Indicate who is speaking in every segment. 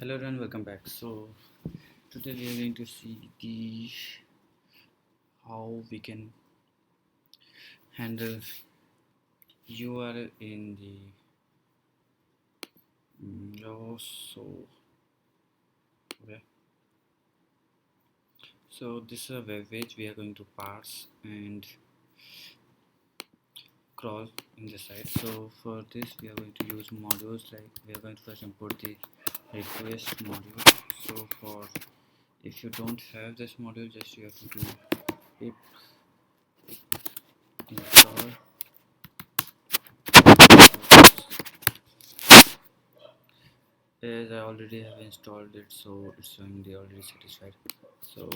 Speaker 1: Hello and welcome back. So today we are going to see the how we can handle URL in the Java. Okay. So this is a web page we are going to parse and crawl in the site. So for this we are going to use modules, like we are going to first import the request module. So for if you don't have this module, just you have to do pip install. As I already have installed it, so it's showing the already satisfied. So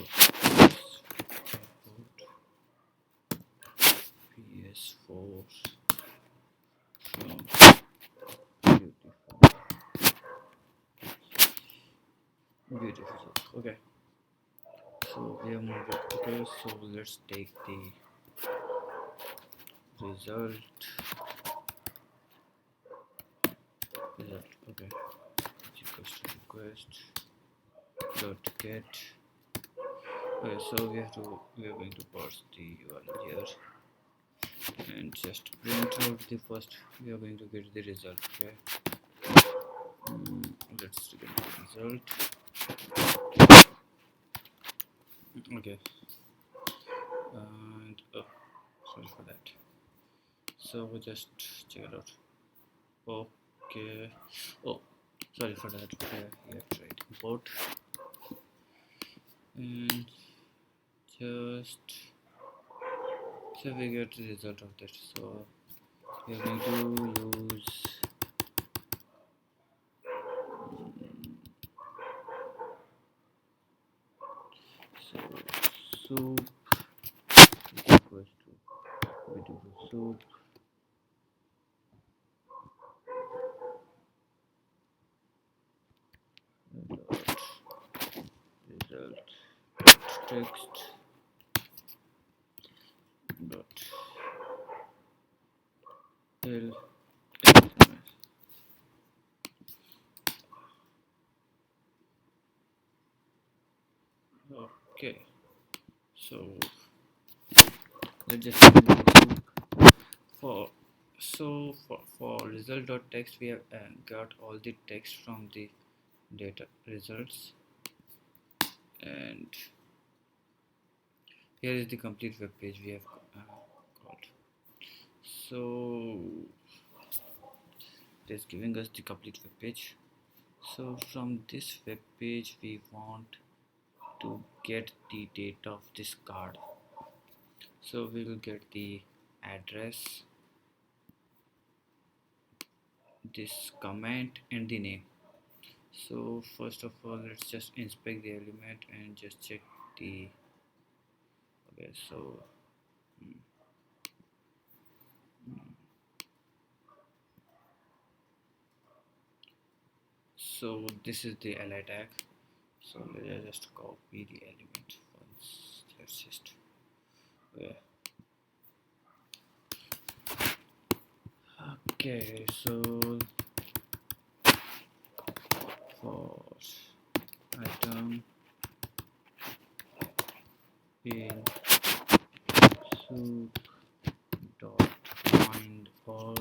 Speaker 1: PS4 from beautiful. Okay, so we have moved it. Okay, so let's take the result. Okay, equals to request dot get. Okay, so we are going to parse the URL here and just print out the first. We are going to get the result. Okay, let's get the result. Okay, and sorry for that. So we just check it out. Okay, oh, sorry for that. You have to write import and just so we get the result of that. So we are going to use so soup equals to beautiful soup dot result text dot l. Okay, so let's just for for result.text we have got all the text from the data results, and here is the complete web page we have called. So it is giving us the complete web page. So from this web page we want to get the data of this card. So we will get the address, this comment, and the name. So first of all, let's just inspect the element and just check the. Okay, so so this is the li tag. So let's just copy the element once. Let's just okay, so for item in soup dot find all.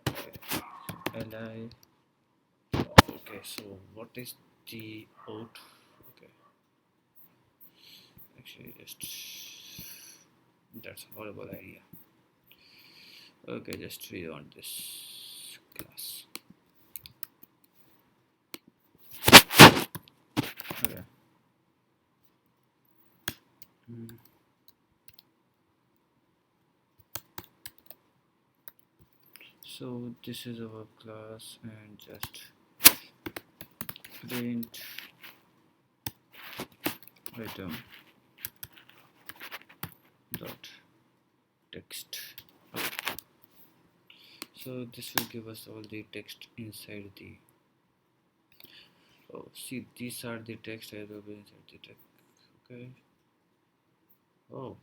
Speaker 1: Okay, li. Okay, so what is the out? Okay, actually just that's a horrible idea. Okay, just read on this class. Okay. So this is our class, and just print item dot text. Okay. So this will give us all the text inside the. Oh, see, these are the text I will be inside the text. Okay. Oh,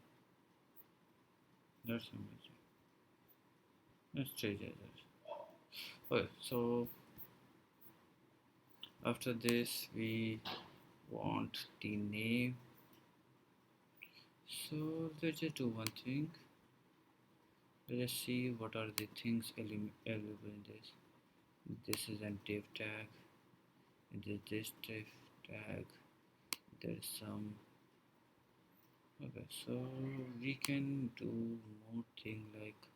Speaker 1: that's amazing. Let's change it. Okay, so After this we want the name, so let's just do one thing. Let's see what are the things available in this. This is a div tag, this div tag, there's some. Okay, so we can do more thing like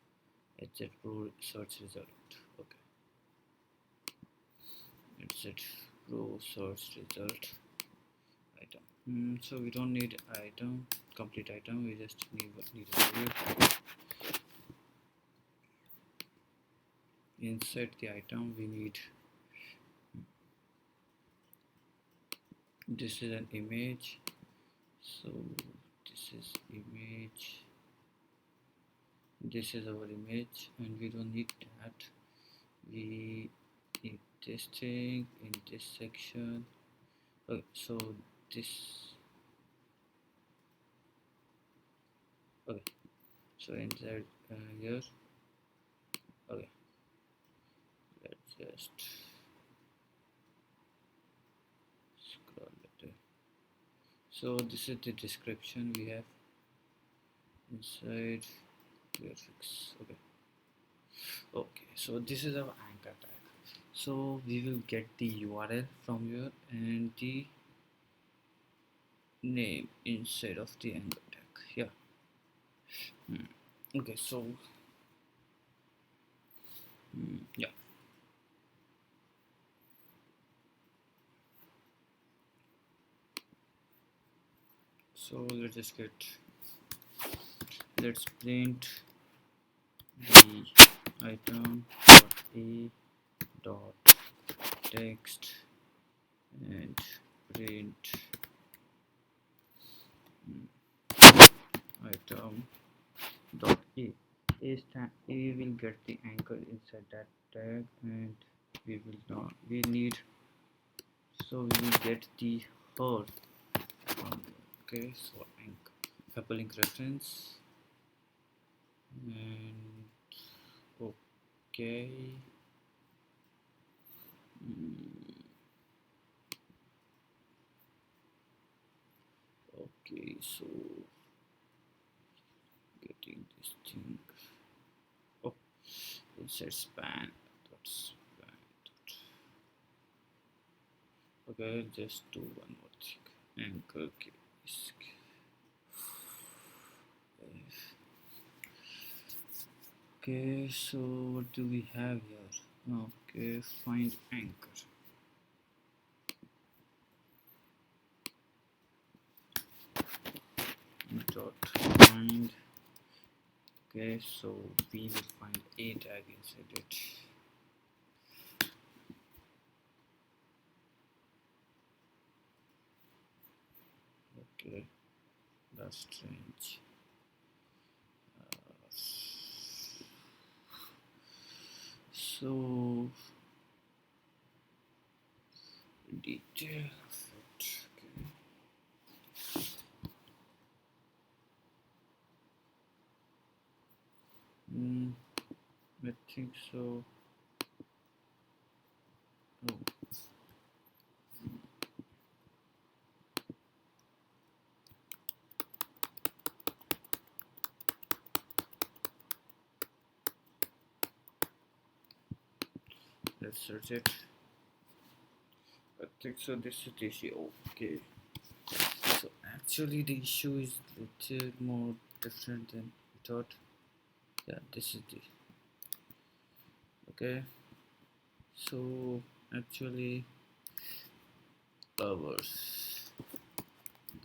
Speaker 1: HZ Pro search result. Okay, HZ Pro search result item. So we don't need item, complete item, we just need a value. Inside the item we need, this is an image, so this is image, this is our image, and we don't need that. We need this thing in this section. Okay, so this, okay, so inside here. Okay, let's just scroll it. So this is the description we have inside graphics. Okay, so this is our anchor tag. So we will get the URL from here and the name inside of the anchor tag. Yeah. Okay, so yeah. So let's print the item dot a dot text and print item dot a. A will get the anchor inside that tag, and we need, so we will get the her. Okay, so anchor hyperlink reference, and okay. Okay, so getting this thing. Oh, inside span. Okay, just do one more thing. Anchor case. Okay, so what do we have here? Okay, find anchor. Dot find. Okay, so we will find a tag inside it. Okay, that's strange. So detail of it. Okay. I think so. Oh. Let's search it. I think so. This is the issue. Okay. So actually, the issue is a little more different than we thought. Yeah, this is the. Okay. So actually,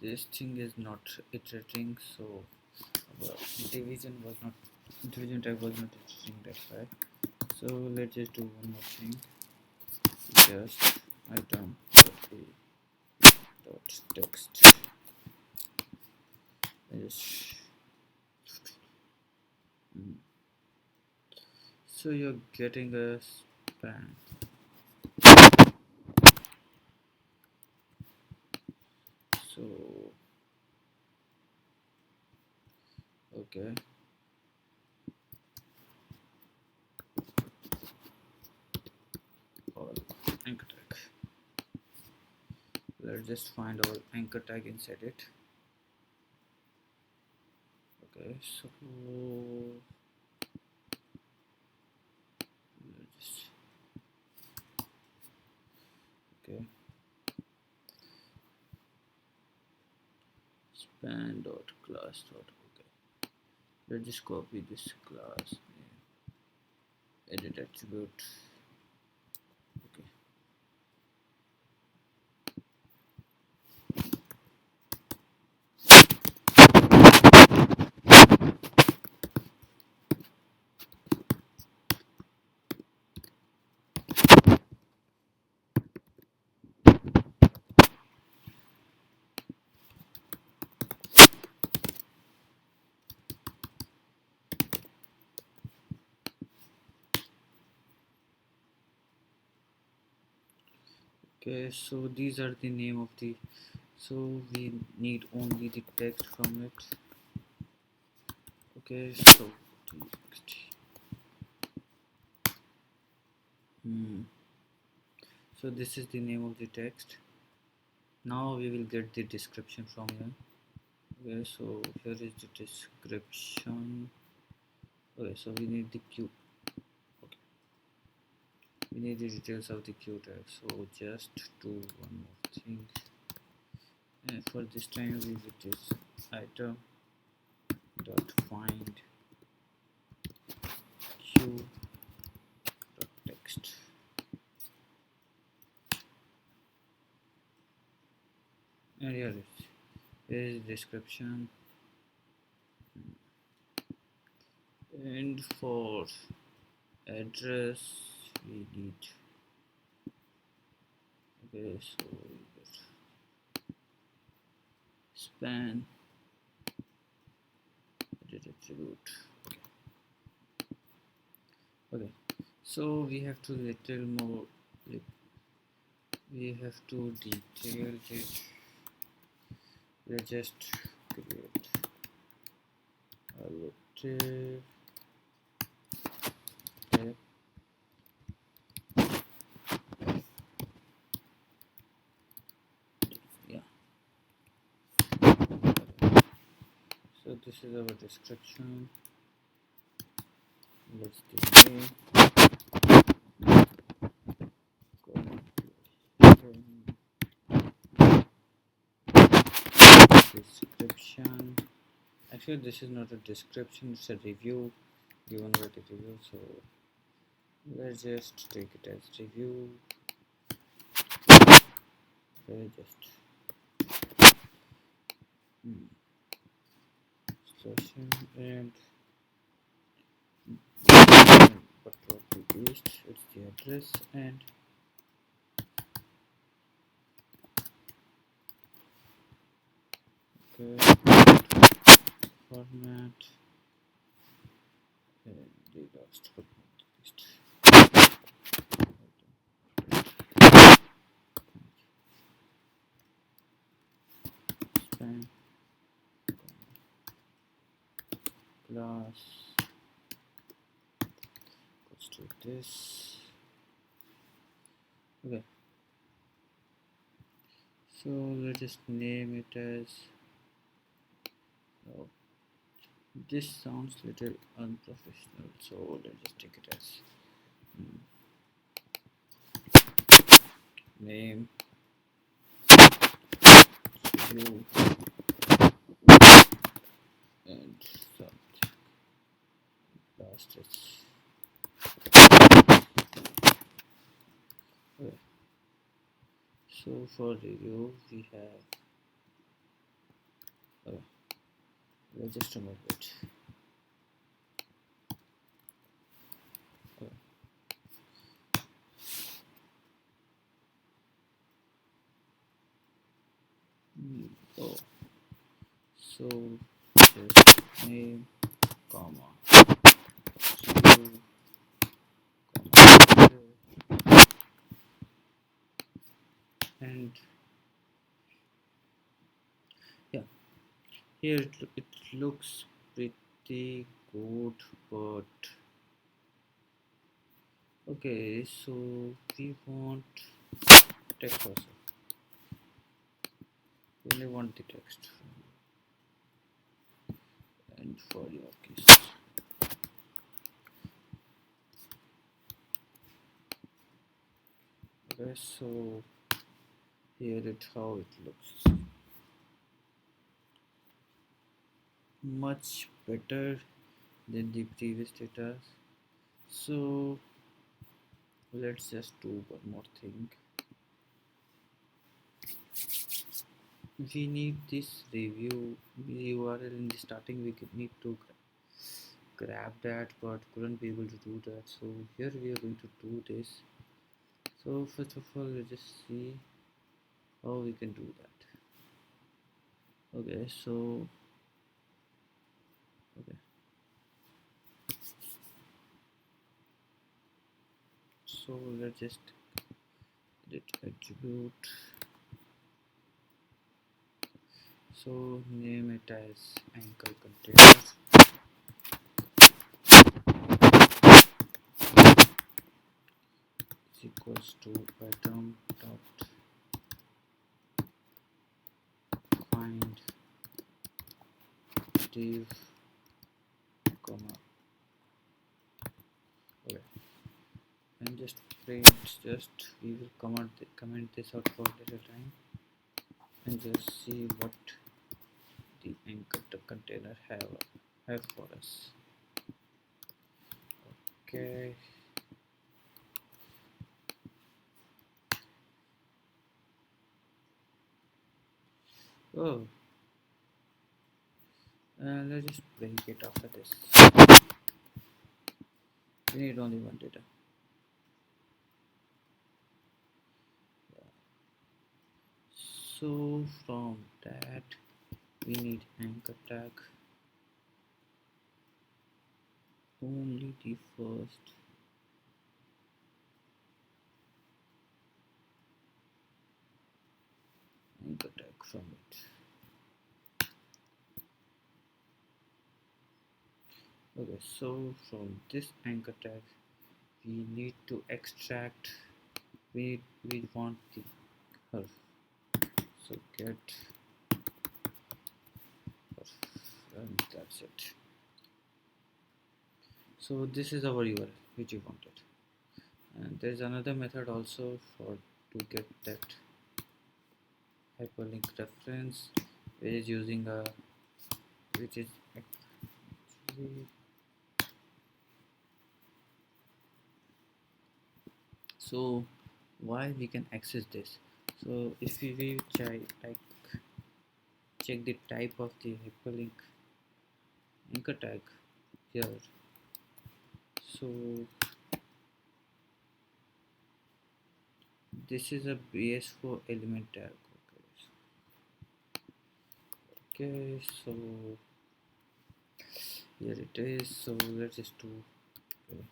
Speaker 1: this thing is not iterating. So our division tag was not iterating. That's why. So let's just do one more thing. Just item dot text. So you're getting a span. So okay. All anchor tag. let's just find our anchor tag inside it. Okay, so let's just, okay, span dot class dot, okay, let's just copy this class name, edit attribute. Okay, okay, so these are the name of the, so we need only the text from it. Okay, so text. So this is the name of the text. Now we will get the description from here. Okay, so here is the description. Okay, so we need the Q. Okay, we need the details of the Q tag. So just do one more thing. And for this time we will this item dot find Q dot text. And here is description. And for address we need, okay, so we get span edit attribute. Okay, so we have to little more, we have to detail it. Let's just create a little tab. Yeah, so this is our description. Let's do name, description. Actually this is not a description, it's a review given by the review, so let's just take it as review. Okay, just session and but what we used, it's the address and okay, format and the last format list. Span class, let's do this. Okay, so let's just name it as, oh, this sounds little unprofessional, so let's just take it as name view and something last is okay. So for review we have, okay, let's just remove it. Okay. Oh, so just name comma view comma and yeah, here it looks pretty good, but okay, so we want text also. only want the text and for your case. Okay, so here it how it looks. Much better than the previous data. So let's just do one more thing. We need this review URL in the starting. We need to grab that, but couldn't be able to do that. So here we are going to do this. So first of all, let's just see how we can do that. Okay, so okay. So let's just edit attribute. So name it as anchor container. Is equals to item dot find div comma. Okay, and just print. Just we will comment this out for little time and just see what the anchor container have for us. Okay. Oh, let's just break it after this. We need only one data. So from that we need anchor tag, only the first anchor tag from it. Okay, so from this anchor tag we need to extract, we want the herf. So get herf, and that's it. So this is our URL which we wanted, and there is another method also for to get that hyperlink reference, which is using a which is actually, so why we can access this. So if we try like check the type of the hyperlink anchor tag here, so this is a bs4 element tag. Okay, so here it is. So let's just do, okay,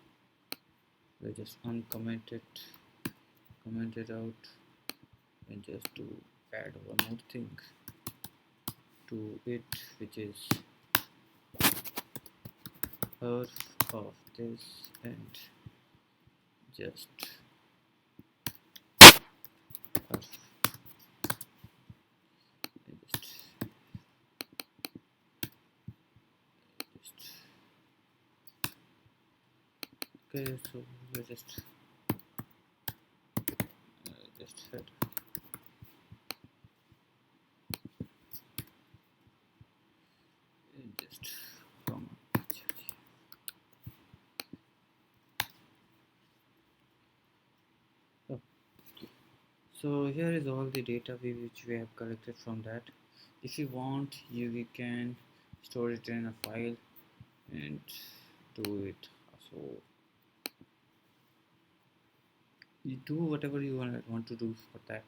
Speaker 1: let's just uncomment it, comment it out, and just to add one more thing to it, which is herf of this, and just herf, and just okay. So let's just head. And just come. Oh. So here is all the data which we have collected from that. If you want, we can store it in a file and do it. So you do whatever you want to do for that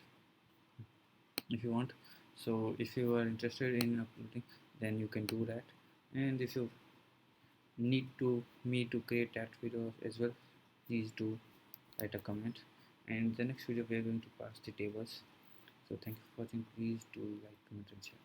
Speaker 1: if you want. So if you are interested in uploading, then you can do that, and if you need me to create that video as well, please do write a comment. And the next video we are going to pass the tables. So thank you for watching. Please do like, comment and share.